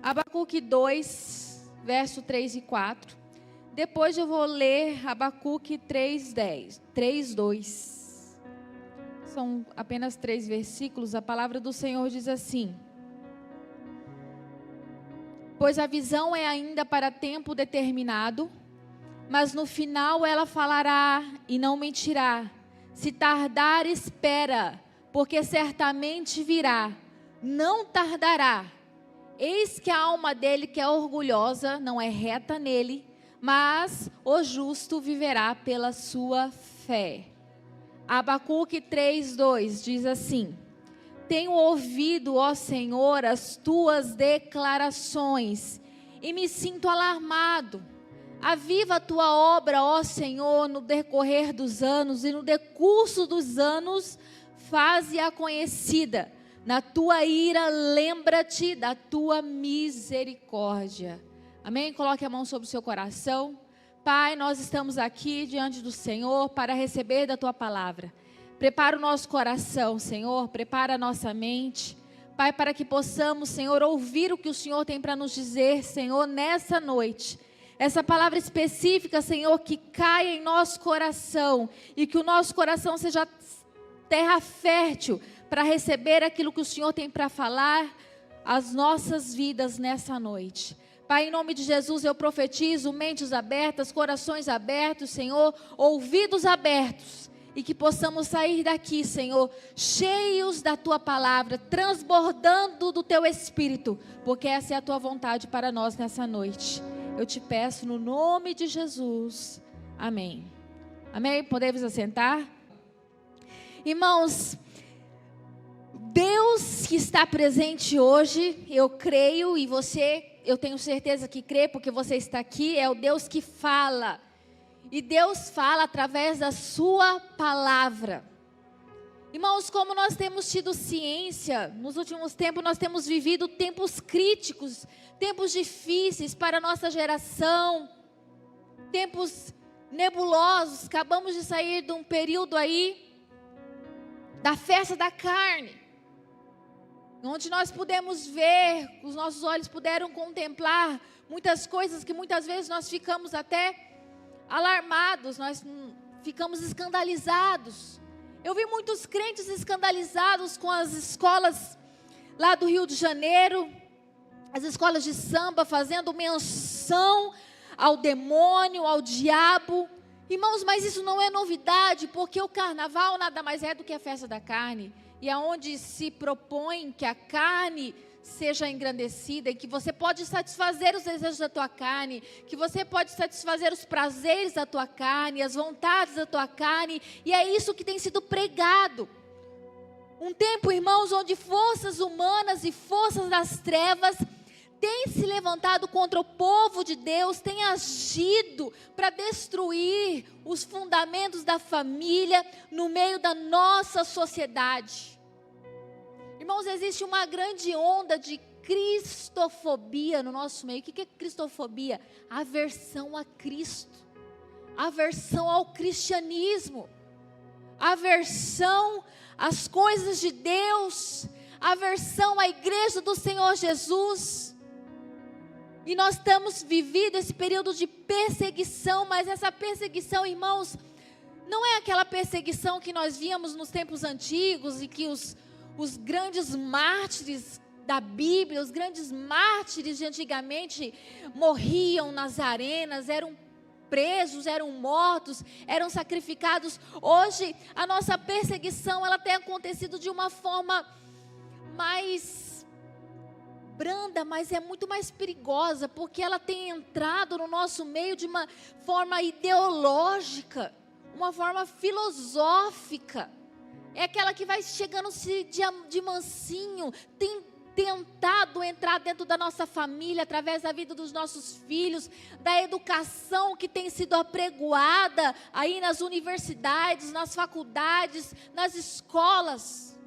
Abacuque 2, verso 3 e 4. Depois eu vou ler Abacuque 3, 2. São apenas 3 versículos. A palavra do Senhor diz assim: pois a visão é ainda para tempo determinado, mas no final ela falará e não mentirá. Se tardar, espera, porque certamente virá, não tardará. Eis que a alma dele que é orgulhosa não é reta nele, mas o justo viverá pela sua fé. Abacuque 3:2 diz assim: tenho ouvido, ó Senhor, as tuas declarações, e me sinto alarmado. Aviva a tua obra, ó Senhor, no decorrer dos anos, e no decurso dos anos, faze-a conhecida. Na tua ira, lembra-te da tua misericórdia. Amém? Coloque a mão sobre o seu coração. Pai, nós estamos aqui diante do Senhor para receber da tua palavra. Prepara o nosso coração, Senhor, prepara a nossa mente. Pai, para que possamos, Senhor, ouvir o que o Senhor tem para nos dizer, Senhor, nessa noite. Essa palavra específica, Senhor, que caia em nosso coração e que o nosso coração seja terra fértil para receber aquilo que o Senhor tem para falar às nossas vidas nessa noite. Pai, em nome de Jesus, eu profetizo mentes abertas, corações abertos, Senhor, ouvidos abertos, e que possamos sair daqui, Senhor, cheios da tua palavra, transbordando do teu Espírito, porque essa é a tua vontade para nós nessa noite. Eu te peço no nome de Jesus. Amém. Amém? Podemos assentar? Irmãos, Deus que está presente hoje, eu creio, e você, eu tenho certeza que crê, porque você está aqui, é o Deus que fala. E Deus fala através da sua palavra. Irmãos, como nós temos tido ciência, nos últimos tempos nós temos vivido tempos críticos, tempos difíceis para a nossa geração, tempos nebulosos. Acabamos de sair de um período aí, da festa da carne, onde nós pudemos ver, os nossos olhos puderam contemplar muitas coisas que muitas vezes nós ficamos até alarmados, nós ficamos escandalizados. Eu vi muitos crentes escandalizados com as escolas lá do Rio de Janeiro, as escolas de samba fazendo menção ao demônio, ao diabo. Irmãos, mas isso não é novidade, porque o carnaval nada mais é do que a festa da carne, e aonde se propõe que a carne seja engrandecida, e que você pode satisfazer os desejos da tua carne, que você pode satisfazer os prazeres da tua carne, as vontades da tua carne, e é isso que tem sido pregado. Um tempo, irmãos, onde forças humanas e forças das trevas têm se levantado contra o povo de Deus, têm agido para destruir os fundamentos da família no meio da nossa sociedade. Irmãos, existe uma grande onda de cristofobia no nosso meio. O que é cristofobia? Aversão a Cristo, aversão ao cristianismo, aversão às coisas de Deus, aversão à igreja do Senhor Jesus. E nós estamos vivendo esse período de perseguição, mas essa perseguição, irmãos, não é aquela perseguição que nós víamos nos tempos antigos, e que os grandes mártires da Bíblia, os grandes mártires de antigamente morriam nas arenas, eram presos, eram mortos, eram sacrificados. Hoje a nossa perseguição, ela tem acontecido de uma forma mais branda, mas é muito mais perigosa, porque ela tem entrado no nosso meio de uma forma ideológica, uma forma filosófica. É aquela que vai chegando de mansinho, tem tentado entrar dentro da nossa família, através da vida dos nossos filhos, da educação que tem sido apregoada aí nas universidades, nas faculdades, nas escolas.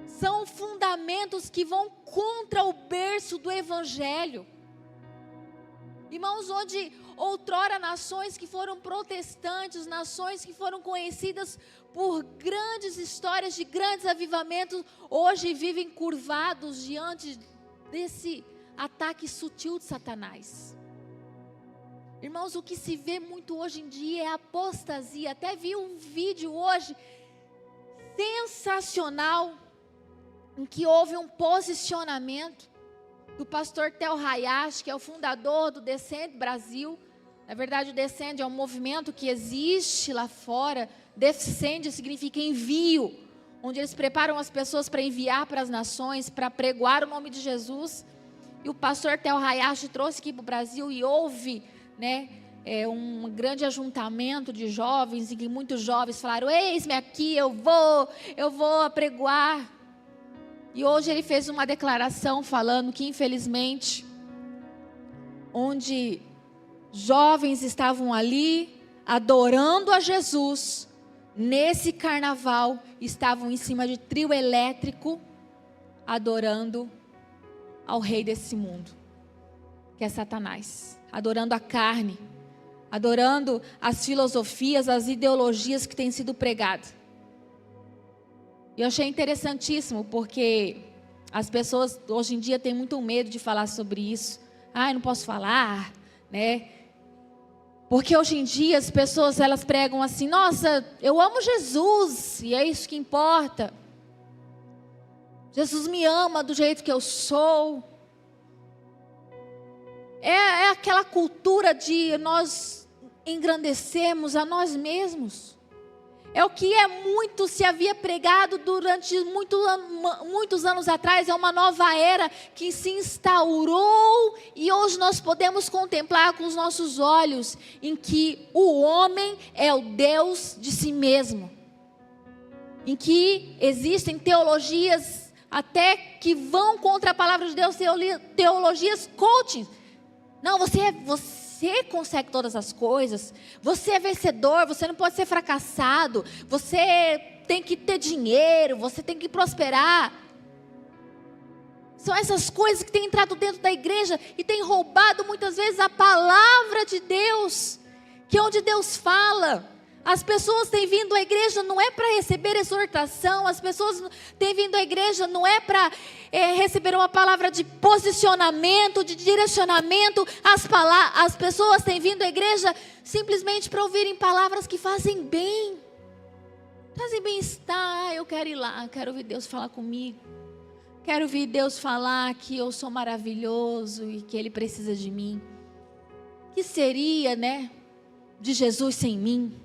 São fundamentos que vão contra o berço do Evangelho. Irmãos, onde outrora nações que foram protestantes, nações que foram conhecidas por grandes histórias de grandes avivamentos, hoje vivem curvados diante desse ataque sutil de Satanás. Irmãos, o que se vê muito hoje em dia é apostasia. Até vi um vídeo hoje sensacional, em que houve um posicionamento do pastor Tel Hayashi, que é o fundador do Descende Brasil. Na verdade, o Descende é um movimento que existe lá fora. Descende significa envio, onde eles preparam as pessoas para enviar para as nações, para pregoar o nome de Jesus. E o pastor Tel Hayashi trouxe aqui para o Brasil e houve, um grande ajuntamento de jovens, em que muitos jovens falaram: eis-me aqui, eu vou apregoar. E hoje ele fez uma declaração falando que, infelizmente, onde jovens estavam ali adorando a Jesus, nesse carnaval estavam em cima de trio elétrico adorando ao rei desse mundo, que é Satanás, adorando a carne, adorando as filosofias, as ideologias que têm sido pregadas. E eu achei interessantíssimo, porque as pessoas hoje em dia têm muito medo de falar sobre isso. Eu não posso falar, Porque hoje em dia as pessoas, elas pregam assim: nossa, eu amo Jesus, e é isso que importa. Jesus me ama do jeito que eu sou. É aquela cultura de nós engrandecermos a nós mesmos. É o que se havia pregado durante muitos anos atrás. É uma nova era que se instaurou, e hoje nós podemos contemplar com os nossos olhos, em que o homem é o Deus de si mesmo, em que existem teologias até que vão contra a palavra de Deus, teologias coaching. Não, você consegue todas as coisas, você é vencedor, você não pode ser fracassado, você tem que ter dinheiro, você tem que prosperar. São essas coisas que têm entrado dentro da igreja e têm roubado muitas vezes a palavra de Deus, que é onde Deus fala. As pessoas têm vindo à igreja não é para receber exortação, as pessoas têm vindo à igreja não é para receber uma palavra de posicionamento, de direcionamento. As pessoas têm vindo à igreja simplesmente para ouvirem palavras que fazem bem, trazem bem-estar. Eu quero ir lá, quero ouvir Deus falar comigo, quero ouvir Deus falar que eu sou maravilhoso e que Ele precisa de mim. Que seria, de Jesus sem mim?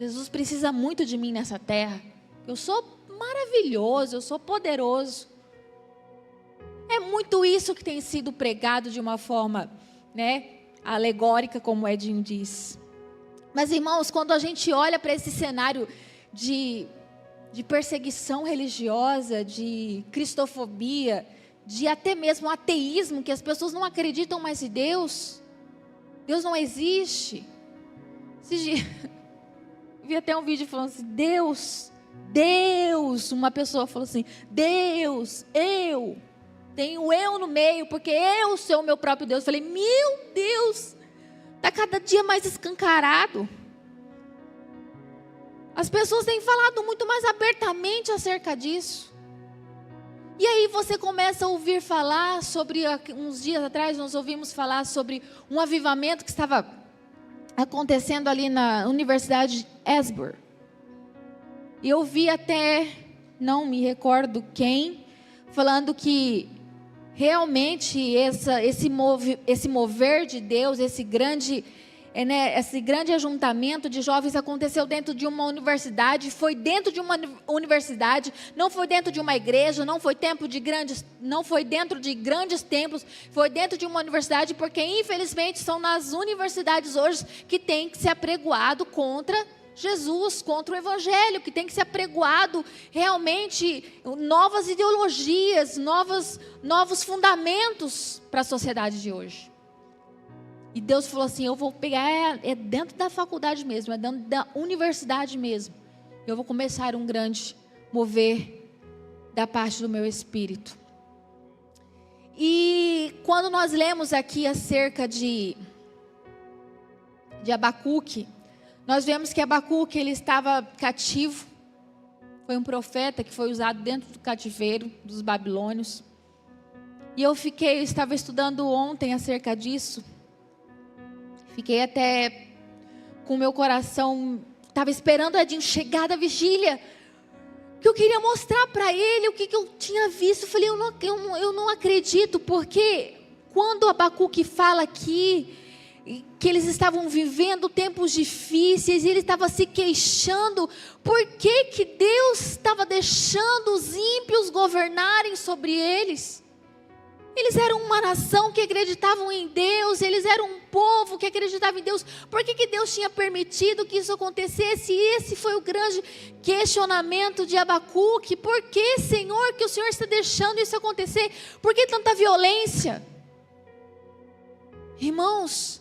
Jesus precisa muito de mim nessa terra. Eu sou maravilhoso, eu sou poderoso. É muito isso que tem sido pregado de uma forma, alegórica, como Edinho diz. Mas, irmãos, quando a gente olha para esse cenário de perseguição religiosa, de cristofobia, de até mesmo ateísmo, que as pessoas não acreditam mais em Deus. Deus não existe. Vi até um vídeo falando assim: Deus, uma pessoa falou assim: Deus, tenho eu no meio, porque eu sou o meu próprio Deus. Eu falei: meu Deus, está cada dia mais escancarado. As pessoas têm falado muito mais abertamente acerca disso. E aí você começa a ouvir falar sobre, uns dias atrás nós ouvimos falar sobre um avivamento que estava acontecendo ali na Universidade de Asbury. E eu vi até, não me recordo quem, falando que realmente esse mover de Deus, esse grande ajuntamento de jovens aconteceu dentro de uma universidade. Foi dentro de uma universidade, não foi dentro de uma igreja, não foi dentro de grandes templos, foi dentro de uma universidade, porque infelizmente são nas universidades hoje que tem que ser apregoado contra Jesus, contra o Evangelho, que tem que ser apregoado realmente novas ideologias, novos fundamentos para a sociedade de hoje. E Deus falou assim: eu vou pegar, é dentro da faculdade mesmo, é dentro da universidade mesmo. Eu vou começar um grande mover da parte do meu espírito. E quando nós lemos aqui acerca de Abacuque, nós vemos que Abacuque, ele estava cativo. Foi um profeta que foi usado dentro do cativeiro dos babilônios. E eu estava estudando ontem acerca disso. Fiquei até com o meu coração, estava esperando o Edinho chegar da vigília, que eu queria mostrar para ele o que eu tinha visto. Eu falei, eu não acredito, porque quando Abacuque fala aqui, que eles estavam vivendo tempos difíceis, e ele estava se queixando, por que Deus estava deixando os ímpios governarem sobre eles? Eles eram uma nação que acreditavam em Deus, eles eram um povo que acreditava em Deus. Por que Deus tinha permitido que isso acontecesse? E esse foi o grande questionamento de Abacuque. Por que, Senhor, que o Senhor está deixando isso acontecer? Por que tanta violência? Irmãos,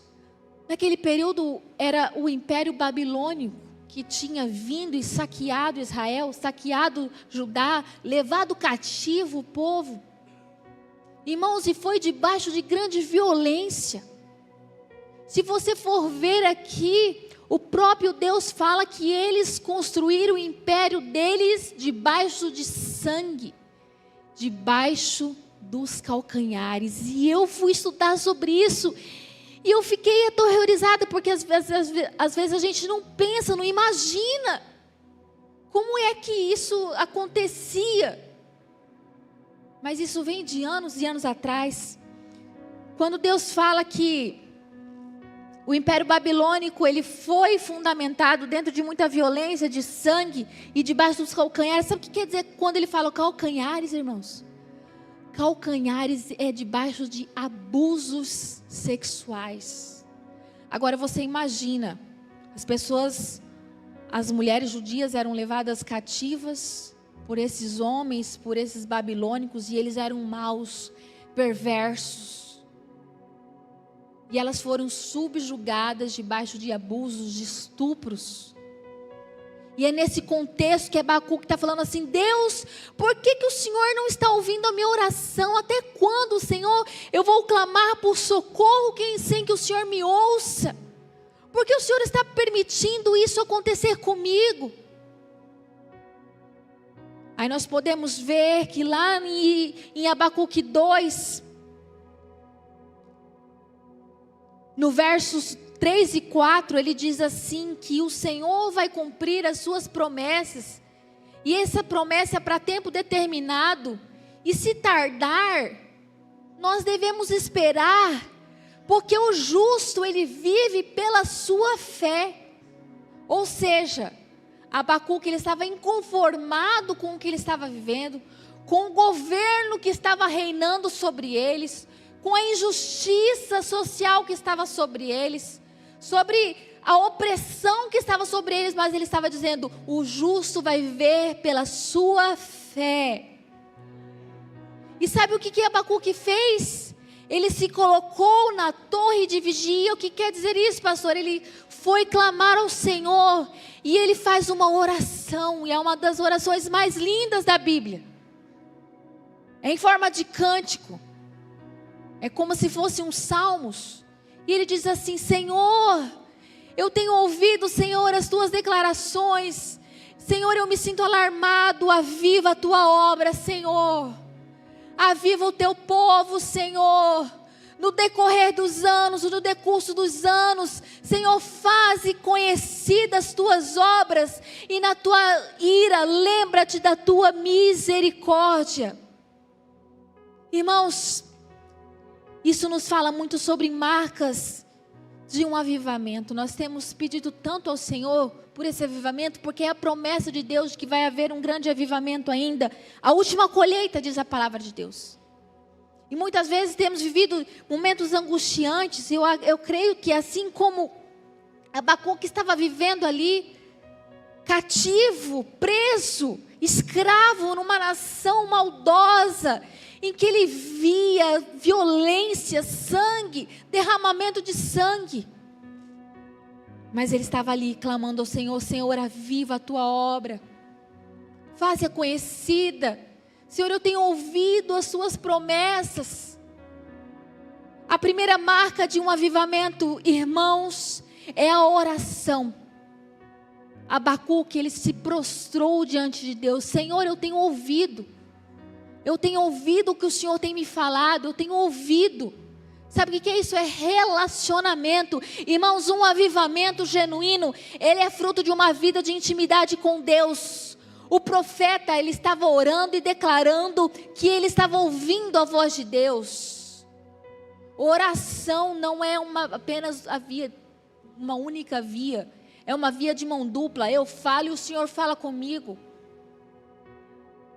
naquele período era o Império Babilônico que tinha vindo e saqueado Israel, saqueado Judá, levado cativo o povo. Irmãos, e foi debaixo de grande violência. Se você for ver aqui, o próprio Deus fala que eles construíram o império deles debaixo de sangue, debaixo dos calcanhares. E eu fui estudar sobre isso, e eu fiquei aterrorizada, porque às vezes a gente não pensa, não imagina como é que isso acontecia. Mas isso vem de anos e anos atrás. Quando Deus fala que o Império Babilônico, ele foi fundamentado dentro de muita violência, de sangue e debaixo dos calcanhares. Sabe o que quer dizer quando ele fala calcanhares, irmãos? Calcanhares é debaixo de abusos sexuais. Agora você imagina, as mulheres judias eram levadas cativas por esses homens, por esses babilônicos, e eles eram maus, perversos. E elas foram subjugadas debaixo de abusos, de estupros. E é nesse contexto que Abacuque está falando assim: Deus, por que o Senhor não está ouvindo a minha oração? Até quando, Senhor, eu vou clamar por socorro sem que o Senhor me ouça? Por que o Senhor está permitindo isso acontecer comigo? Aí nós podemos ver que lá em Abacuque 2, no versos 3 e 4, ele diz assim, que o Senhor vai cumprir as suas promessas, e essa promessa é para tempo determinado, e se tardar, nós devemos esperar, porque o justo, ele vive pela sua fé. Ou seja, Abacuque, ele estava inconformado com o que ele estava vivendo, com o governo que estava reinando sobre eles, com a injustiça social que estava sobre eles, sobre a opressão que estava sobre eles, mas ele estava dizendo: o justo vai viver pela sua fé. E sabe o que Abacuque fez? Ele se colocou na torre de vigia. O que quer dizer isso, pastor? Ele foi clamar ao Senhor, e ele faz uma oração, e é uma das orações mais lindas da Bíblia, é em forma de cântico, é como se fosse um salmos, e ele diz assim: Senhor, eu tenho ouvido, Senhor, as tuas declarações, Senhor, eu me sinto alarmado, aviva a tua obra, Senhor, aviva o teu povo, Senhor, no decorrer dos anos, no decurso dos anos, Senhor, faze conhecidas as tuas obras, e na tua ira, lembra-te da tua misericórdia. Irmãos, isso nos fala muito sobre marcas de um avivamento. Nós temos pedido tanto ao Senhor por esse avivamento, porque é a promessa de Deus de que vai haver um grande avivamento ainda. A última colheita, diz a palavra de Deus. E muitas vezes temos vivido momentos angustiantes. Eu creio que assim como Abacuque estava vivendo ali, cativo, preso, escravo numa nação maldosa, em que ele via violência, sangue, derramamento de sangue. Mas ele estava ali clamando ao Senhor: Senhor, aviva a tua obra, faze-a conhecida. Senhor, eu tenho ouvido as suas promessas. A primeira marca de um avivamento, irmãos, é a oração. Abacuque, ele se prostrou diante de Deus: Senhor, eu tenho ouvido Eu tenho ouvido o que o Senhor tem me falado, eu tenho ouvido. Sabe o que é isso? É relacionamento. Irmãos, um avivamento genuíno, ele é fruto de uma vida de intimidade com Deus. O profeta, ele estava orando e declarando que ele estava ouvindo a voz de Deus. Oração não é apenas uma única via. É uma via de mão dupla. Eu falo e o Senhor fala comigo.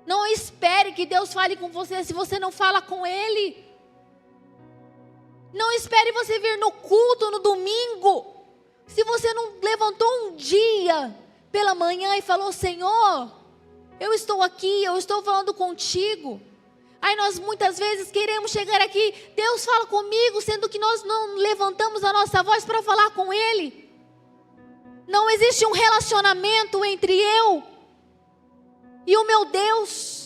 Não espere que Deus fale com você se você não fala com Ele. Não espere você vir no culto no domingo, se você não levantou um dia pela manhã e falou: Senhor, eu estou aqui, eu estou falando contigo. Aí nós muitas vezes queremos chegar aqui, Deus fala comigo, sendo que nós não levantamos a nossa voz para falar com Ele. Não existe um relacionamento entre eu e o meu Deus.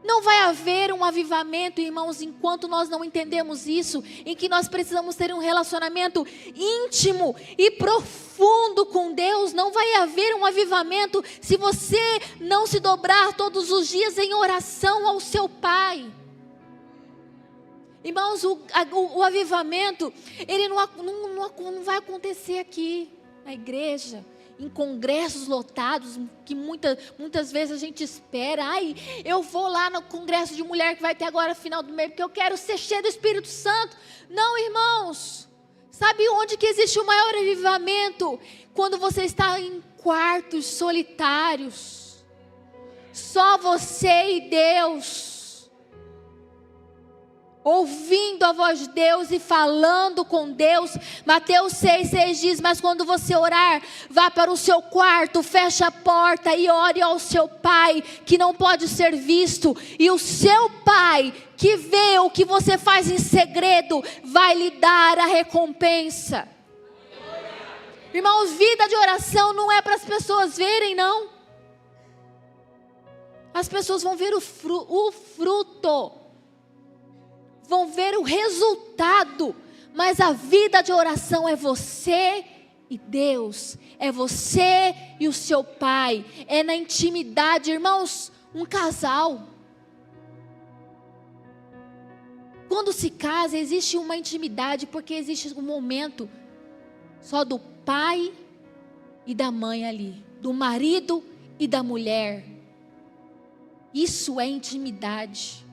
Não vai haver um avivamento, irmãos, enquanto nós não entendemos isso, em que nós precisamos ter um relacionamento íntimo e profundo com Deus. Não vai haver um avivamento se você não se dobrar todos os dias em oração ao seu Pai. Irmãos, o avivamento, ele não vai acontecer aqui na igreja, em congressos lotados, que muitas vezes a gente espera. Ai, eu vou lá no congresso de mulher que vai ter agora no final do mês, porque eu quero ser cheio do Espírito Santo. Não, irmãos. Sabe onde que existe o maior avivamento? Quando você está em quartos solitários. Só você e Deus. Ouvindo a voz de Deus e falando com Deus. Mateus 6,6 diz: mas quando você orar, vá para o seu quarto, feche a porta e ore ao seu Pai, que não pode ser visto. E o seu Pai, que vê o que você faz em segredo, vai lhe dar a recompensa. Irmãos, vida de oração não é para as pessoas verem, não. As pessoas vão ver o fruto. Vão ver o resultado, mas a vida de oração é você e Deus, é você e o seu Pai, é na intimidade. Irmãos, um casal, quando se casa, existe uma intimidade, porque existe um momento só do pai e da mãe ali, do marido e da mulher. Isso é intimidade.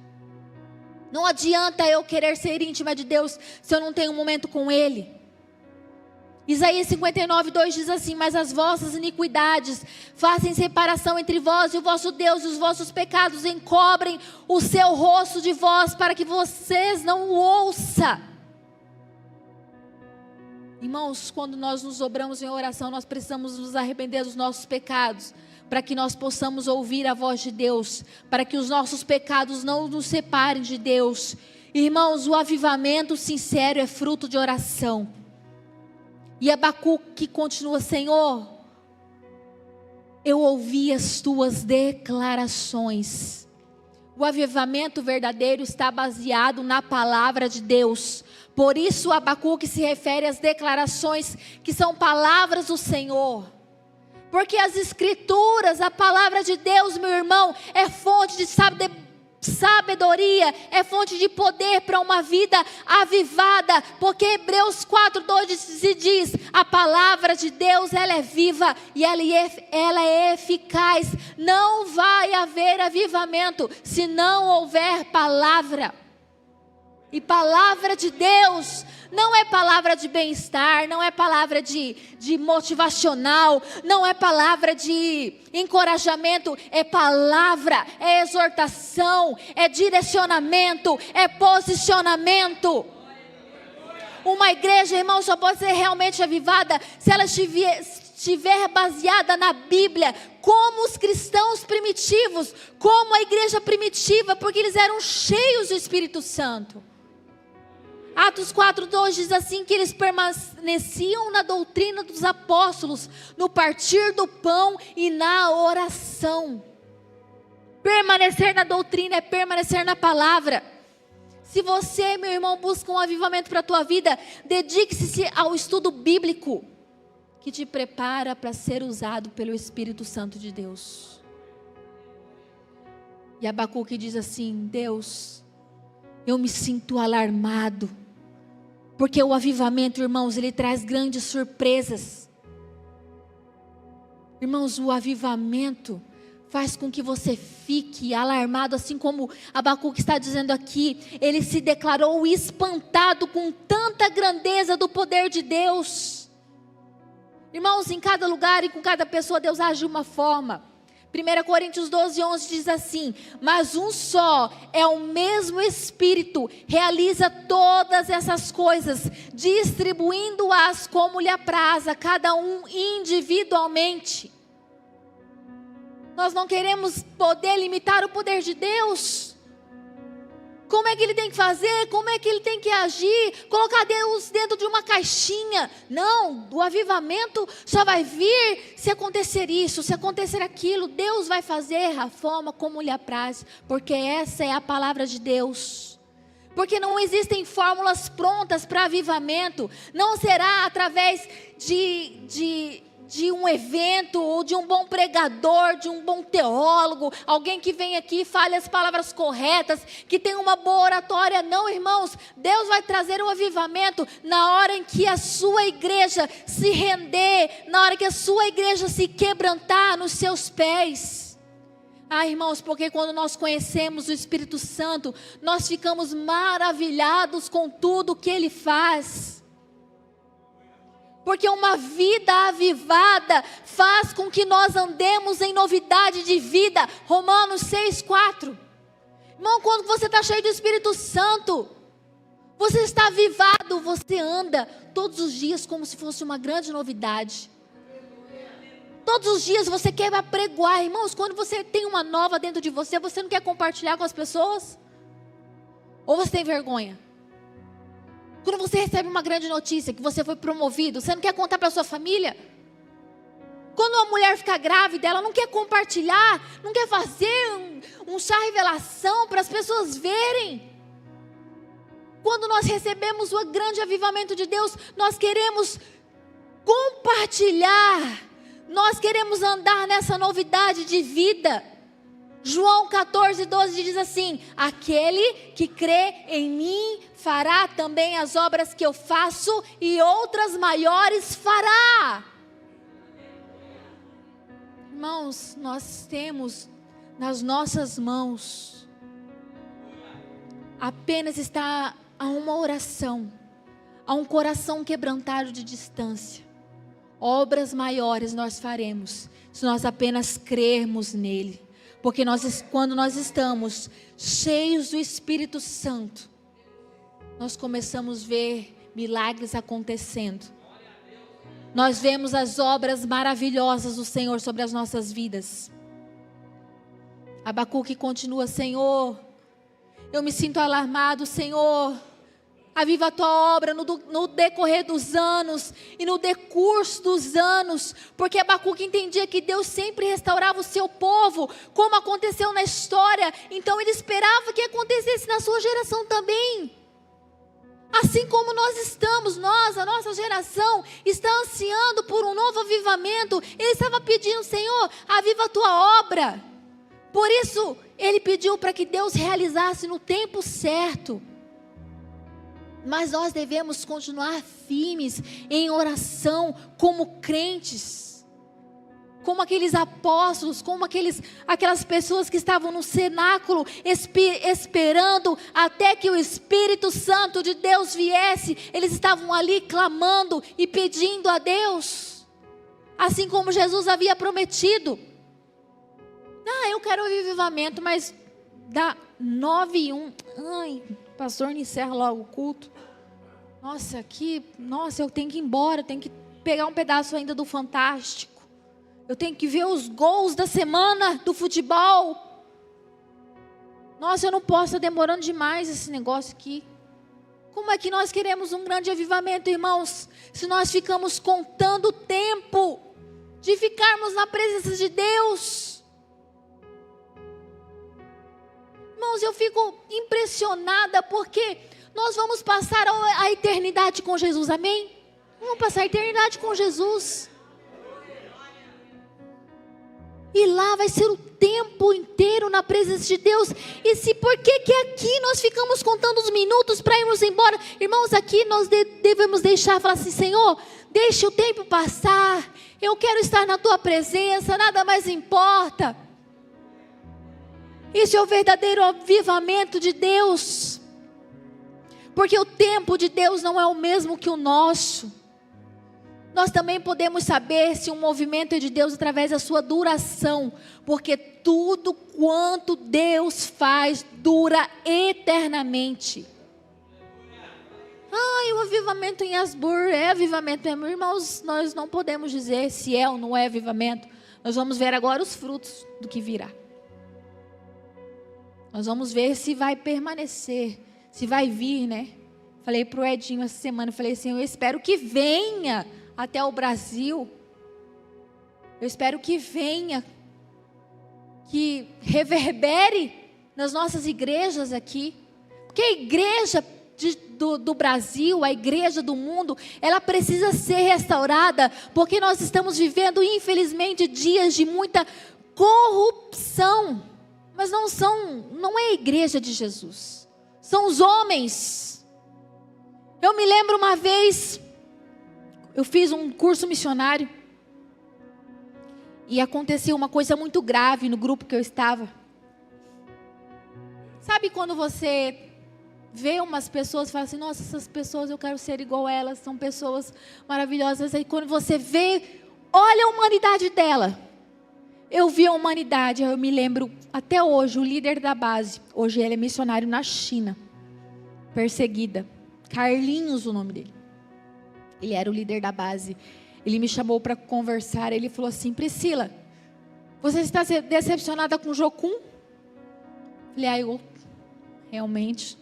Não adianta eu querer ser íntima de Deus se eu não tenho um momento com Ele. Isaías 59:2 diz assim: mas as vossas iniquidades fazem separação entre vós e o vosso Deus, e os vossos pecados encobrem o seu rosto de vós, para que vocês não o ouçam. Irmãos, quando nós nos dobramos em oração, nós precisamos nos arrepender dos nossos pecados, para que nós possamos ouvir a voz de Deus, para que os nossos pecados não nos separem de Deus. Irmãos, o avivamento sincero é fruto de oração. E Abacuque continua: Senhor, eu ouvi as tuas declarações. O avivamento verdadeiro está baseado na palavra de Deus. Por isso Abacuque se refere às declarações que são palavras do Senhor. Porque as escrituras, a palavra de Deus, meu irmão, é fonte de sabedoria, é fonte de poder para uma vida avivada. Porque Hebreus 4:2 diz: a palavra de Deus, ela é viva e ela é eficaz. Não vai haver avivamento se não houver palavra. E palavra de Deus não é palavra de bem-estar, não é palavra de motivacional, não é palavra de encorajamento, é palavra, é exortação, é direcionamento, é posicionamento. Uma igreja, irmão, só pode ser realmente avivada se ela estiver baseada na Bíblia, como os cristãos primitivos, como a igreja primitiva, porque eles eram cheios do Espírito Santo. Atos 4:2 diz assim, que eles permaneciam na doutrina dos apóstolos, no partir do pão e na oração. Permanecer na doutrina é permanecer na palavra. Se você, meu irmão, busca um avivamento para a tua vida, dedique-se ao estudo bíblico, que te prepara para ser usado pelo Espírito Santo de Deus. E Abacuque diz assim: Deus, eu me sinto alarmado, porque o avivamento, irmãos, ele traz grandes surpresas. Irmãos, o avivamento faz com que você fique alarmado, assim como Abacuque está dizendo aqui. Ele se declarou espantado com tanta grandeza do poder de Deus. Irmãos, em cada lugar e com cada pessoa Deus age de uma forma. 1 Coríntios 12:11 diz assim: mas um só é o mesmo Espírito, realiza todas essas coisas, distribuindo-as como lhe apraz a cada um individualmente. Nós não queremos poder limitar o poder de Deus. Como é que Ele tem que fazer? Como é que Ele tem que agir? Colocar Deus dentro de uma caixinha? Não, o avivamento só vai vir se acontecer isso, se acontecer aquilo. Deus vai fazer a forma como lhe apraz, porque essa é a palavra de Deus. Porque não existem fórmulas prontas para avivamento. Não será através de um evento, ou de um bom pregador, de um bom teólogo, alguém que vem aqui e fale as palavras corretas, que tem uma boa oratória. Não, irmãos, Deus vai trazer um avivamento na hora em que a sua igreja se render, na hora que a sua igreja se quebrantar nos seus pés. Irmãos, porque quando nós conhecemos o Espírito Santo, nós ficamos maravilhados com tudo que Ele faz. Porque uma vida avivada faz com que nós andemos em novidade de vida. Romanos 6:4. Irmão, quando você está cheio do Espírito Santo, você está avivado, você anda todos os dias como se fosse uma grande novidade. Todos os dias você quer apregoar. Irmãos, quando você tem uma nova dentro de você, você não quer compartilhar com as pessoas? Ou você tem vergonha? Quando você recebe uma grande notícia, que você foi promovido, você não quer contar para a sua família? Quando uma mulher fica grávida, ela não quer compartilhar, não quer fazer um chá revelação para as pessoas verem. Quando nós recebemos o grande avivamento de Deus, nós queremos compartilhar, nós queremos andar nessa novidade de vida. João 14:12 diz assim: aquele que crê em mim fará também as obras que eu faço, e outras maiores fará. Irmãos, nós temos nas nossas mãos, apenas está a uma oração, a um coração quebrantado de distância. Obras maiores nós faremos, se nós apenas crermos nele. Porque quando nós estamos cheios do Espírito Santo, nós começamos a ver milagres acontecendo. Nós vemos as obras maravilhosas do Senhor sobre as nossas vidas. Abacuque continua: Senhor, eu me sinto alarmado, Senhor. Aviva a tua obra no decorrer dos anos e no decurso dos anos. Porque Abacuque entendia que Deus sempre restaurava o seu povo, como aconteceu na história. Então ele esperava que acontecesse na sua geração também. Assim como nós estamos, a nossa geração está ansiando por um novo avivamento. Ele estava pedindo: Senhor, aviva a tua obra. Por isso ele pediu para que Deus realizasse no tempo certo. Mas nós devemos continuar firmes em oração, como crentes, como aqueles apóstolos, como aquelas pessoas que estavam no cenáculo, esperando até que o Espírito Santo de Deus viesse. Eles estavam ali clamando e pedindo a Deus, assim como Jesus havia prometido. Eu quero o avivamento, mas dá 9:01. Pastor, encerra logo o culto. Eu tenho que ir embora, eu tenho que pegar um pedaço ainda do Fantástico. Eu tenho que ver os gols da semana do futebol. Eu não posso, estar demorando demais esse negócio aqui. Como é que nós queremos um grande avivamento, irmãos, se nós ficamos contando o tempo de ficarmos na presença de Deus? Irmãos, eu fico impressionada porque nós vamos passar a eternidade com Jesus, amém? Vamos passar a eternidade com Jesus. E lá vai ser o tempo inteiro na presença de Deus. E se por que aqui nós ficamos contando os minutos para irmos embora? Irmãos, aqui nós devemos deixar, falar assim: Senhor, deixe o tempo passar. Eu quero estar na tua presença, nada mais importa. Isso é o verdadeiro avivamento de Deus. Porque o tempo de Deus não é o mesmo que o nosso. Nós também podemos saber se um movimento é de Deus através da sua duração, porque tudo quanto Deus faz dura eternamente. O avivamento em Asbur é avivamento mesmo. Irmãos, nós não podemos dizer se é ou não é avivamento. Nós vamos ver agora os frutos do que virá. Nós vamos ver se vai permanecer, se vai vir, né? Falei para o Edinho essa semana, falei assim: eu espero que venha até o Brasil. Eu espero que venha, que reverbere nas nossas igrejas aqui. Porque a igreja do Brasil, a igreja do mundo, ela precisa ser restaurada, porque nós estamos vivendo, infelizmente, dias de muita corrupção. Mas não é a igreja de Jesus, são os homens. Eu me lembro uma vez, eu fiz um curso missionário e aconteceu uma coisa muito grave no grupo que eu estava. Sabe quando você vê umas pessoas e fala assim: nossa, essas pessoas eu quero ser igual a elas, são pessoas maravilhosas. Aí quando você vê, olha a humanidade dela. Eu vi a humanidade, eu me lembro até hoje, o líder da base, hoje ele é missionário na China, perseguida, Carlinhos o nome dele. Ele era o líder da base. Ele me chamou para conversar. Ele falou assim: Priscila, você está decepcionada com Jocum? Falei: eu realmente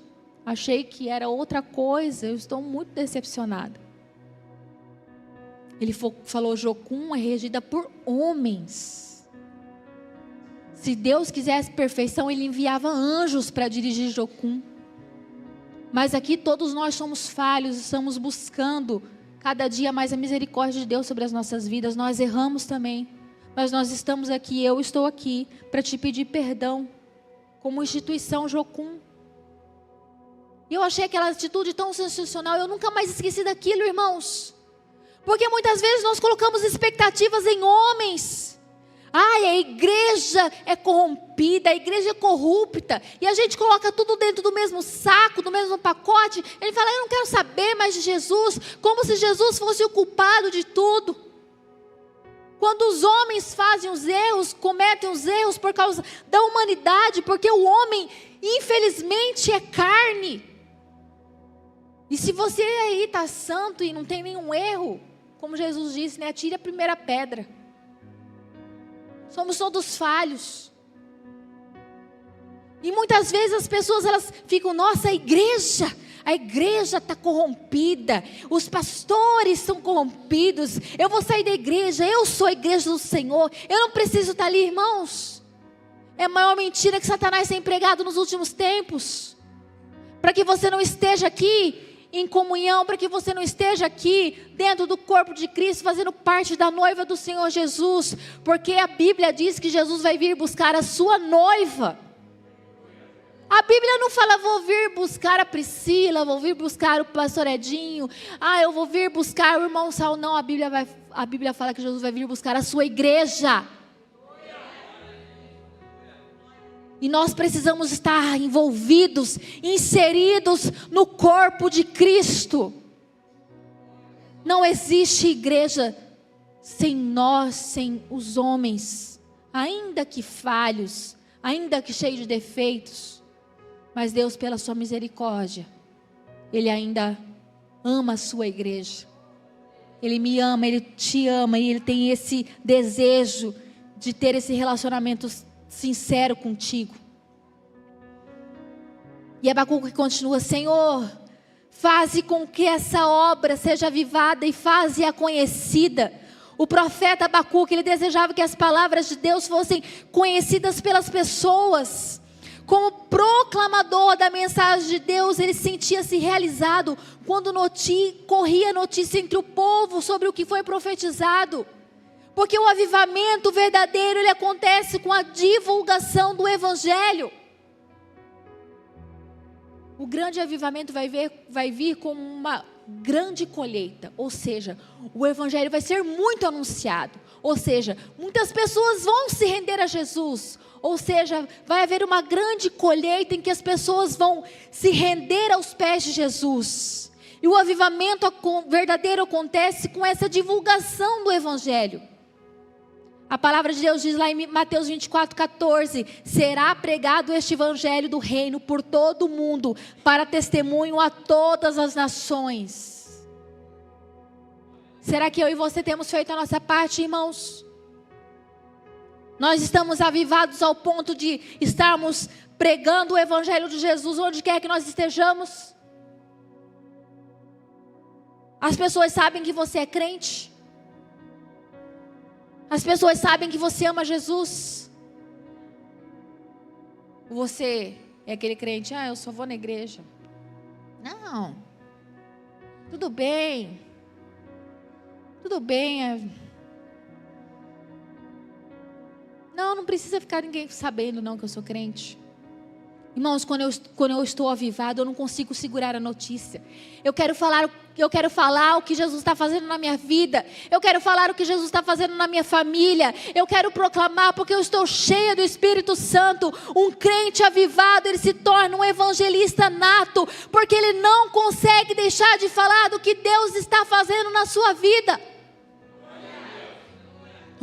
achei que era outra coisa. Eu estou muito decepcionada. Ele falou: Jocum é regida por homens. Se Deus quisesse perfeição, Ele enviava anjos para dirigir Jocum. Mas aqui todos nós somos falhos, estamos buscando cada dia mais a misericórdia de Deus sobre as nossas vidas. Nós erramos também, mas nós estamos aqui, eu estou aqui para te pedir perdão, como instituição Jocum. E eu achei aquela atitude tão sensacional, eu nunca mais esqueci daquilo, irmãos. Porque muitas vezes nós colocamos expectativas em homens. A igreja é corrompida, a igreja é corrupta, e a gente coloca tudo dentro do mesmo saco, do mesmo pacote. Ele fala: eu não quero saber mais de Jesus, como se Jesus fosse o culpado de tudo. Quando os homens fazem os erros, cometem os erros por causa da humanidade, porque o homem, infelizmente, é carne. E se você aí está santo e não tem nenhum erro, como Jesus disse, né, atire a primeira pedra. Somos todos falhos. E muitas vezes as pessoas elas ficam: nossa, a igreja está corrompida, os pastores são corrompidos, eu vou sair da igreja, eu sou a igreja do Senhor, eu não preciso estar ali. Irmãos, é a maior mentira que Satanás tem pregado nos últimos tempos, para que você não esteja aqui em comunhão, para que você não esteja aqui dentro do corpo de Cristo, fazendo parte da noiva do Senhor Jesus, porque a Bíblia diz que Jesus vai vir buscar a sua noiva. A Bíblia não fala: vou vir buscar a Priscila, vou vir buscar o pastor Edinho, eu vou vir buscar o irmão Saul. Não, a Bíblia fala que Jesus vai vir buscar a sua igreja. E nós precisamos estar envolvidos, inseridos no corpo de Cristo. Não existe igreja sem nós, sem os homens, ainda que falhos, ainda que cheios de defeitos. Mas Deus, pela sua misericórdia, Ele ainda ama a sua igreja. Ele me ama, Ele te ama, e Ele tem esse desejo de ter esse relacionamento sincero contigo. E Abacuque continua: Senhor, faze com que essa obra seja avivada e faze-a conhecida. O profeta Abacuque, ele desejava que as palavras de Deus fossem conhecidas pelas pessoas. Como proclamador da mensagem de Deus, ele sentia-se realizado quando corria notícia entre o povo sobre o que foi profetizado. Porque o avivamento verdadeiro, ele acontece com a divulgação do Evangelho. O grande avivamento vai vir com uma grande colheita. Ou seja, o Evangelho vai ser muito anunciado. Ou seja, muitas pessoas vão se render a Jesus. Ou seja, vai haver uma grande colheita em que as pessoas vão se render aos pés de Jesus. E o avivamento verdadeiro acontece com essa divulgação do Evangelho. A palavra de Deus diz lá em Mateus 24:14, será pregado este Evangelho do reino por todo o mundo, para testemunho a todas as nações. Será que eu e você temos feito a nossa parte, irmãos? Nós estamos avivados ao ponto de estarmos pregando o Evangelho de Jesus onde quer que nós estejamos? As pessoas sabem que você é crente? As pessoas sabem que você ama Jesus? Você é aquele crente, eu só vou na igreja. Não. Tudo bem. Tudo bem. Não precisa ficar ninguém sabendo não que eu sou crente. Irmãos, quando eu estou avivado, eu não consigo segurar a notícia. Eu quero falar o que Jesus está fazendo na minha vida. Eu quero falar o que Jesus está fazendo na minha família. Eu quero proclamar, porque eu estou cheia do Espírito Santo. Um crente avivado, ele se torna um evangelista nato, porque ele não consegue deixar de falar do que Deus está fazendo na sua vida.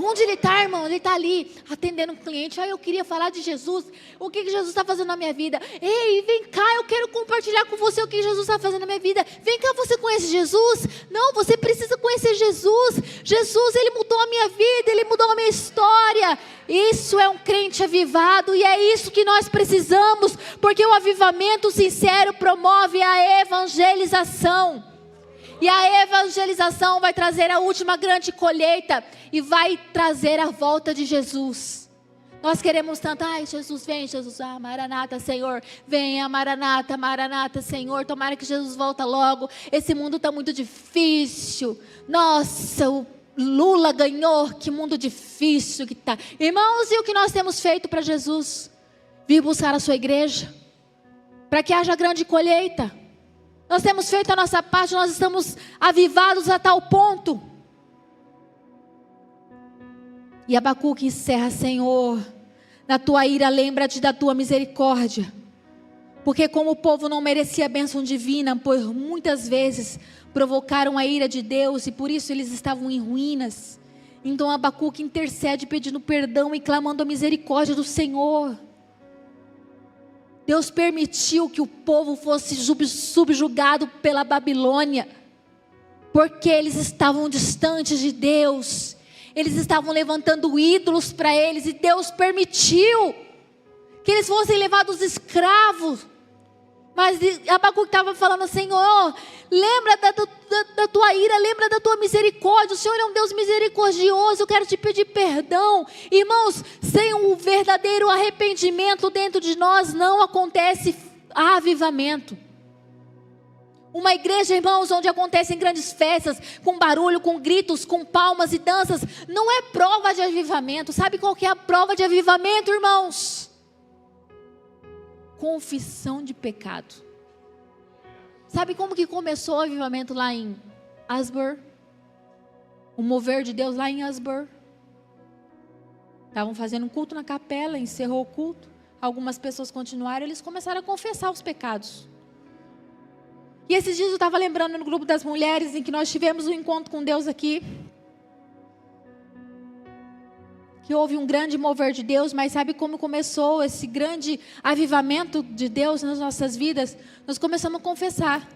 Onde ele está, irmão? Ele está ali, atendendo um cliente. Eu queria falar de Jesus. O que Jesus está fazendo na minha vida? Ei, vem cá, eu quero compartilhar com você o que Jesus está fazendo na minha vida. Vem cá, você conhece Jesus? Não, você precisa conhecer Jesus. Jesus, ele mudou a minha vida, ele mudou a minha história. Isso é um crente avivado e é isso que nós precisamos. Porque o avivamento sincero promove a evangelização. E a evangelização vai trazer a última grande colheita e vai trazer a volta de Jesus. Nós queremos tanto, Jesus vem, Jesus, Maranata, Senhor, venha, Maranata, Maranata, Senhor, tomara que Jesus volta logo, esse mundo está muito difícil, nossa, o Lula ganhou, que mundo difícil que está. Irmãos, e o que nós temos feito para Jesus? Vir buscar a sua igreja, para que haja grande colheita. Nós temos feito a nossa parte, nós estamos avivados a tal ponto. E Abacuque encerra, Senhor, na tua ira lembra-te da tua misericórdia. Porque como o povo não merecia a bênção divina, por muitas vezes provocaram a ira de Deus e por isso eles estavam em ruínas. Então Abacuque intercede pedindo perdão e clamando a misericórdia do Senhor. Deus permitiu que o povo fosse subjugado pela Babilônia, porque eles estavam distantes de Deus, eles estavam levantando ídolos para eles, e Deus permitiu que eles fossem levados escravos. Mas Abacuque estava falando, Senhor, lembra da tua ira, lembra da tua misericórdia, o Senhor é um Deus misericordioso, eu quero te pedir perdão. Irmãos, sem um verdadeiro arrependimento dentro de nós, não acontece avivamento. Uma igreja, irmãos, onde acontecem grandes festas, com barulho, com gritos, com palmas e danças, não é prova de avivamento. Sabe qual que é a prova de avivamento, irmãos? Confissão de pecado. Sabe como que começou o avivamento lá em Asbury? O mover de Deus lá em Asbury. Estavam fazendo um culto na capela, encerrou o culto. Algumas pessoas continuaram, eles começaram a confessar os pecados. E esses dias eu estava lembrando no grupo das mulheres, em que nós tivemos um encontro com Deus aqui. Que houve um grande mover de Deus, mas sabe como começou esse grande avivamento de Deus nas nossas vidas? Nós começamos a confessar.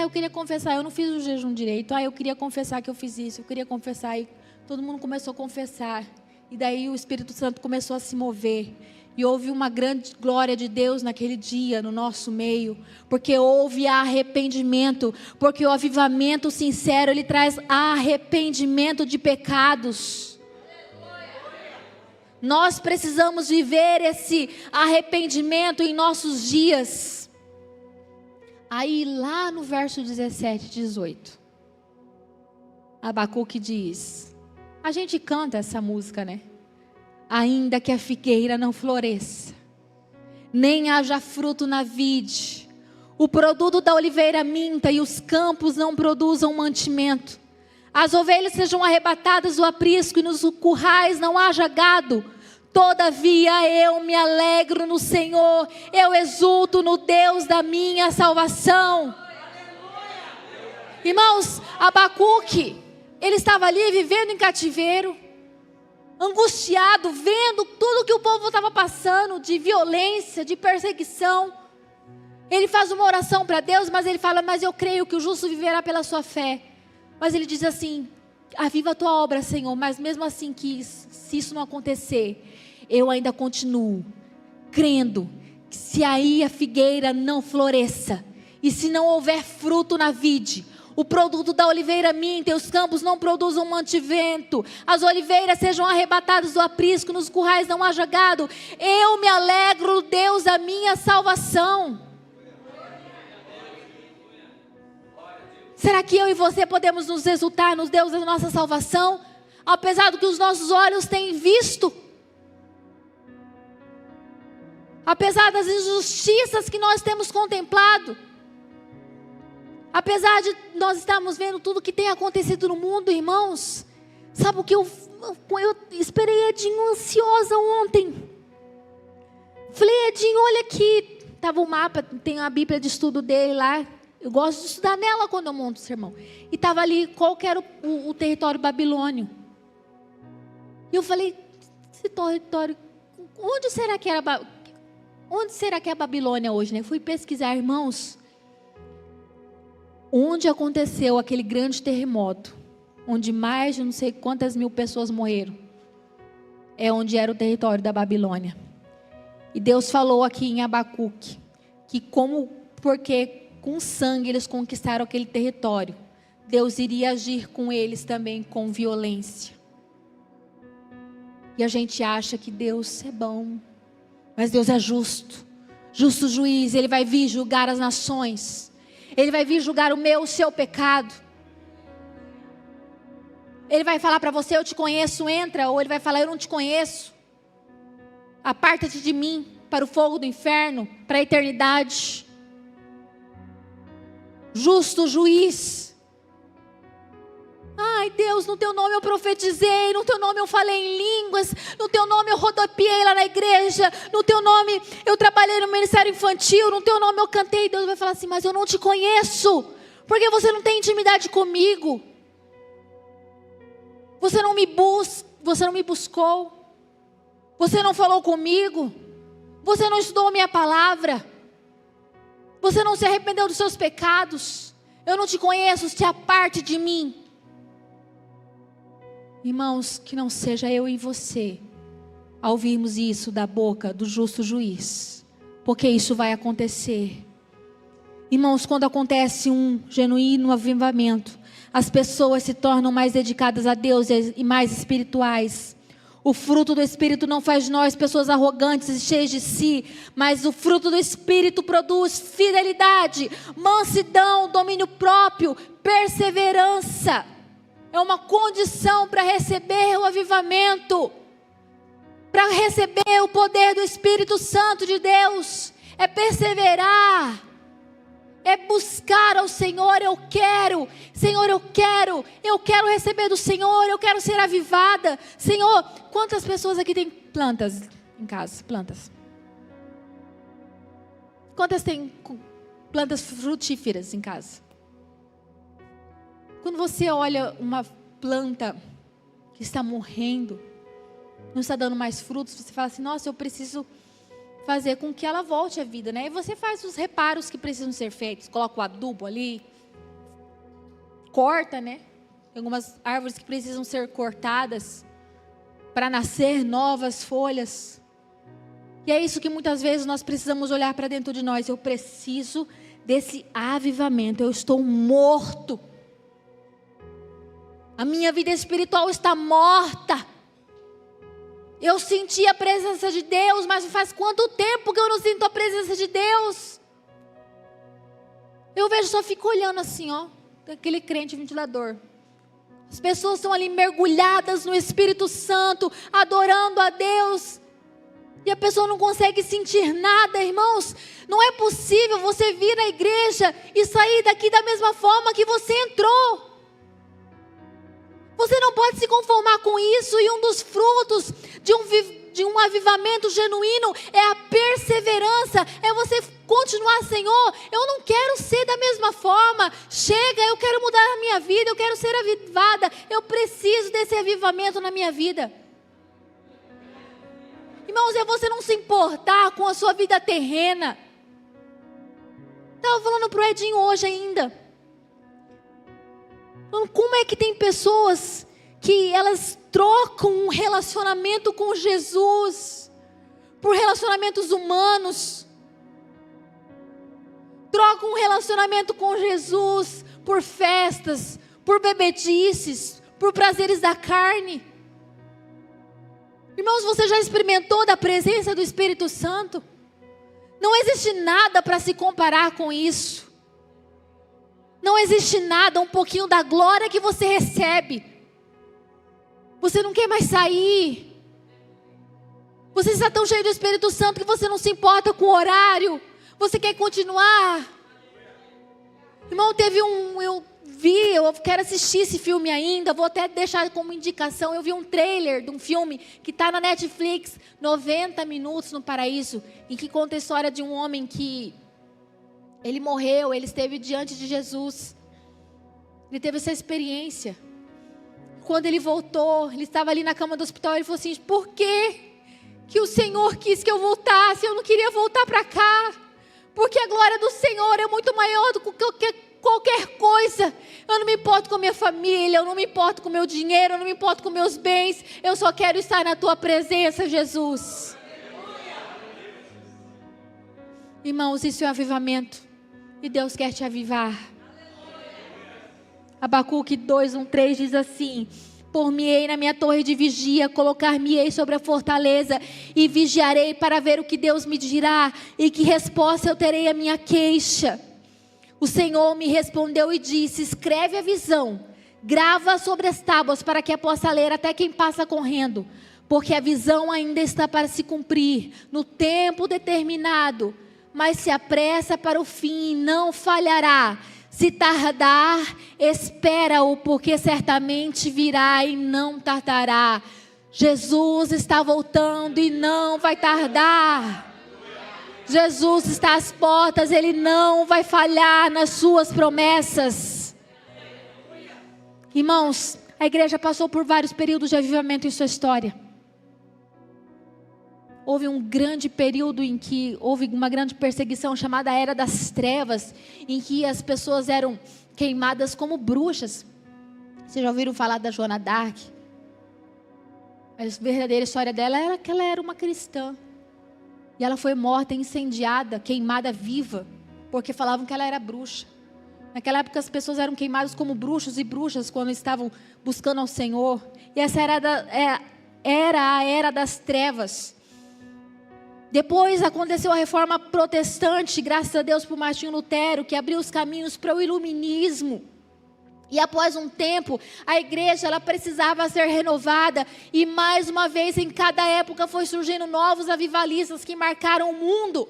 Eu queria confessar, eu não fiz o jejum direito. Eu queria confessar que eu fiz isso, eu queria confessar. E todo mundo começou a confessar. E daí o Espírito Santo começou a se mover. E houve uma grande glória de Deus naquele dia, no nosso meio. Porque houve arrependimento. Porque o avivamento sincero, ele traz arrependimento de pecados. Nós precisamos viver esse arrependimento em nossos dias. Aí lá no verso 17, 18, Abacuque diz, A gente canta essa música, né? Ainda que a figueira não floresça, nem haja fruto na vide, o produto da oliveira minta e os campos não produzam mantimento, as ovelhas sejam arrebatadas do aprisco e nos currais não haja gado, todavia eu me alegro no Senhor, eu exulto no Deus da minha salvação. Irmãos, Abacuque, ele estava ali vivendo em cativeiro, angustiado, vendo tudo que o povo estava passando, de violência, de perseguição. Ele faz uma oração para Deus, mas ele fala, mas eu creio que o justo viverá pela sua fé. Mas ele diz assim, aviva a tua obra, Senhor, mas mesmo assim, que se isso não acontecer, eu ainda continuo crendo que se aí a figueira não floresça, e se não houver fruto na vide, o produto da oliveira minta e os campos não produzam mantimento, as oliveiras sejam arrebatadas do aprisco, nos currais não haja gado, eu me alegro, Deus, da minha salvação. Será que eu e você podemos nos exultar nos Deus da nossa salvação, apesar do que os nossos olhos têm visto? Apesar das injustiças que nós temos contemplado, apesar de nós estarmos vendo tudo que tem acontecido no mundo, irmãos, sabe o que eu esperei Edinho ansiosa ontem? Falei, Edinho, olha aqui, estava o mapa, tem a Bíblia de estudo dele lá, eu gosto de estudar nela quando eu monto o sermão, e estava ali, qual que era o território babilônio, e eu falei, esse território, onde será que é a Babilônia hoje, né? Eu fui pesquisar, irmãos, onde aconteceu aquele grande terremoto, onde mais de não sei quantas mil pessoas morreram, é onde era o território da Babilônia. E Deus falou aqui em Abacuque, que porque com sangue eles conquistaram aquele território, Deus iria agir com eles também com violência. E a gente acha que Deus é bom, mas Deus é justo, justo juiz, Ele vai vir julgar as nações, Ele vai vir julgar o seu pecado. Ele vai falar para você, eu te conheço, entra. Ou Ele vai falar, eu não te conheço, aparta-te de mim, para o fogo do inferno, para a eternidade. Justo juiz. Ai Deus, no teu nome eu profetizei, no teu nome eu falei em línguas, no teu nome eu rodopiei lá na igreja, no teu nome eu trabalhei no ministério infantil, no teu nome eu cantei. Deus vai falar assim, mas eu não te conheço, porque você não tem intimidade comigo, você não me buscou, você não falou comigo, você não estudou a minha palavra, você não se arrependeu dos seus pecados, eu não te conheço, te aparte de mim. Irmãos, que não seja eu e você a ouvirmos isso da boca do justo juiz, porque isso vai acontecer. Irmãos, quando acontece um genuíno avivamento, as pessoas se tornam mais dedicadas a Deus e mais espirituais. O fruto do Espírito não faz de nós pessoas arrogantes e cheias de si, mas o fruto do Espírito produz fidelidade, mansidão, domínio próprio, perseverança. É uma condição para receber o avivamento, para receber o poder do Espírito Santo de Deus. É perseverar, é buscar ao Senhor. Senhor, eu quero receber do Senhor, eu quero ser avivada. Senhor, quantas pessoas aqui têm plantas em casa? Plantas. Quantas têm plantas frutíferas em casa? Quando você olha uma planta que está morrendo, não está dando mais frutos, você fala assim, nossa, eu preciso fazer com que ela volte à vida, né? E você faz os reparos que precisam ser feitos, coloca o adubo ali, corta, né? Tem algumas árvores que precisam ser cortadas para nascer novas folhas. E é isso que muitas vezes nós precisamos olhar para dentro de nós. Eu preciso desse avivamento, eu estou morto. A minha vida espiritual está morta. Eu senti a presença de Deus, mas faz quanto tempo que eu não sinto a presença de Deus? Eu vejo, só fico olhando assim, ó, aquele crente ventilador. As pessoas estão ali mergulhadas no Espírito Santo, adorando a Deus. E a pessoa não consegue sentir nada, irmãos. Não é possível você vir à igreja e sair daqui da mesma forma que você entrou. Você não pode se conformar com isso. E um dos frutos de um avivamento genuíno é a perseverança. É você continuar, Senhor, eu não quero ser da mesma forma. Chega, eu quero mudar a minha vida, eu quero ser avivada. Eu preciso desse avivamento na minha vida. Irmãos, é você não se importar com a sua vida terrena. Estava falando para o Edinho hoje ainda. Como é que tem pessoas que elas trocam um relacionamento com Jesus por relacionamentos humanos? Trocam um relacionamento com Jesus por festas, por bebedices, por prazeres da carne. Irmãos, você já experimentou da presença do Espírito Santo? Não existe nada para se comparar com isso. Não existe nada, um pouquinho da glória que você recebe. Você não quer mais sair. Você está tão cheio do Espírito Santo que você não se importa com o horário. Você quer continuar. Irmão, eu quero assistir esse filme ainda, vou até deixar como indicação. Eu vi um trailer de um filme que está na Netflix, 90 Minutos no Paraíso, em que conta a história de um homem que ele morreu, ele esteve diante de Jesus, ele teve essa experiência. Quando ele voltou, ele estava ali na cama do hospital, ele falou assim: por que o Senhor quis que eu voltasse? Eu não queria voltar para cá, porque a glória do Senhor é muito maior do que qualquer coisa. Eu não me importo com a minha família, eu não me importo com o meu dinheiro, eu não me importo com meus bens, eu só quero estar na tua presença, Jesus. Irmãos, isso é avivamento, e Deus quer te avivar. Abacuque 2:3 diz assim: por-me-ei na minha torre de vigia, colocar-me-ei sobre a fortaleza, e vigiarei para ver o que Deus me dirá, e que resposta eu terei à minha queixa. O Senhor me respondeu e disse: escreve a visão, grava sobre as tábuas, para que a possa ler até quem passa correndo, porque a visão ainda está para se cumprir, no tempo determinado, mas se apressa para o fim, não falhará. Se tardar, espera-o, porque certamente virá e não tardará. Jesus está voltando e não vai tardar. Jesus está às portas, Ele não vai falhar nas suas promessas. Irmãos, a igreja passou por vários períodos de avivamento em sua história. Houve um grande período em que houve uma grande perseguição chamada Era das Trevas, em que as pessoas eram queimadas como bruxas. Vocês já ouviram falar da Joana d'Arc? A verdadeira história dela era que ela era uma cristã. E ela foi morta, incendiada, queimada viva, porque falavam que ela era bruxa. Naquela época as pessoas eram queimadas como bruxos e bruxas quando estavam buscando ao Senhor. E essa era a Era das Trevas. Depois aconteceu a reforma protestante, graças a Deus por Martinho Lutero, que abriu os caminhos para o iluminismo. E após um tempo, a igreja ela precisava ser renovada. E mais uma vez, em cada época, foi surgindo novos avivalistas que marcaram o mundo.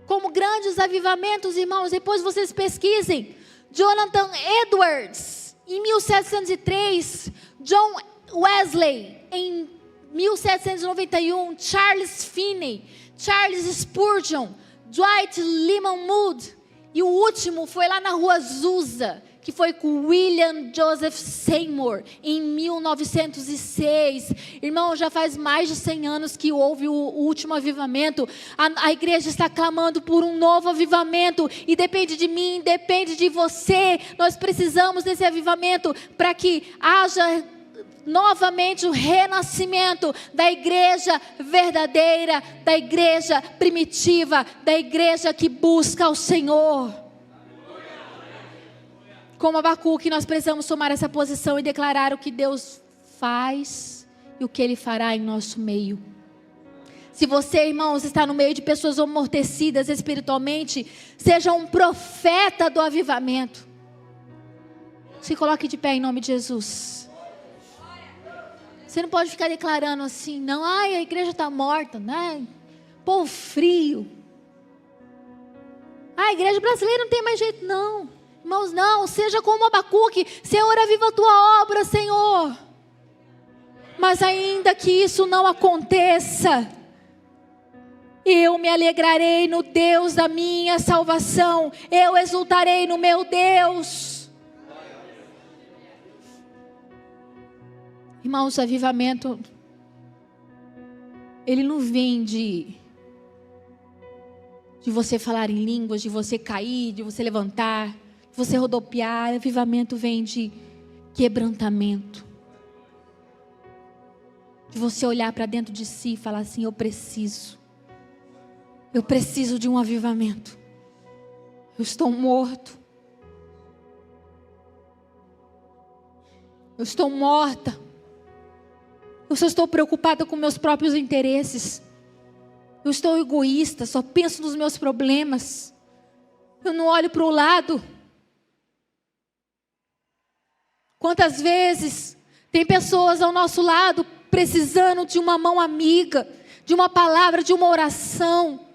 Como grandes avivamentos, irmãos. Depois vocês pesquisem. Jonathan Edwards, em 1703. John Wesley, em 1791. Charles Finney, Charles Spurgeon, Dwight Lyman Moody. E o último foi lá na rua Azusa, que foi com William Joseph Seymour, em 1906. Irmão, já faz mais de 100 anos que houve o último avivamento. A igreja está clamando por um novo avivamento, e depende de mim, depende de você. Nós precisamos desse avivamento para que haja novamente o renascimento da igreja verdadeira, da igreja primitiva, da igreja que busca ao Senhor. Como Abacuque, nós precisamos tomar essa posição e declarar o que Deus faz e o que Ele fará em nosso meio. Se você, irmãos, está no meio de pessoas amortecidas espiritualmente, seja um profeta do avivamento. Se coloque de pé em nome de Jesus. Você não pode ficar declarando assim, não, ai, a igreja está morta, né? Povo frio. A igreja brasileira não tem mais jeito, não. Irmãos, não, seja como Abacuque. Senhor, aviva a tua obra, Senhor. Mas ainda que isso não aconteça, eu me alegrarei no Deus da minha salvação. Eu exultarei no meu Deus. Irmãos, o avivamento, ele não vem de você falar em línguas, de você cair, de você levantar, de você rodopiar. Avivamento vem de quebrantamento. De você olhar para dentro de si e falar assim, eu preciso de um avivamento. Eu estou morto. Eu estou morta. Eu só estou preocupada com meus próprios interesses. Eu estou egoísta, só penso nos meus problemas. Eu não olho para o lado. Quantas vezes tem pessoas ao nosso lado precisando de uma mão amiga, de uma palavra, de uma oração.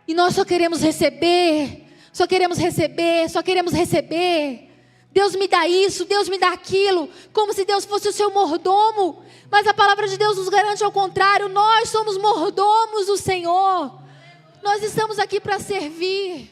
E nós só queremos receber, só queremos receber, só queremos receber. Deus me dá isso, Deus me dá aquilo, como se Deus fosse o seu mordomo. Mas a palavra de Deus nos garante ao contrário, nós somos mordomos do Senhor. Nós estamos aqui para servir.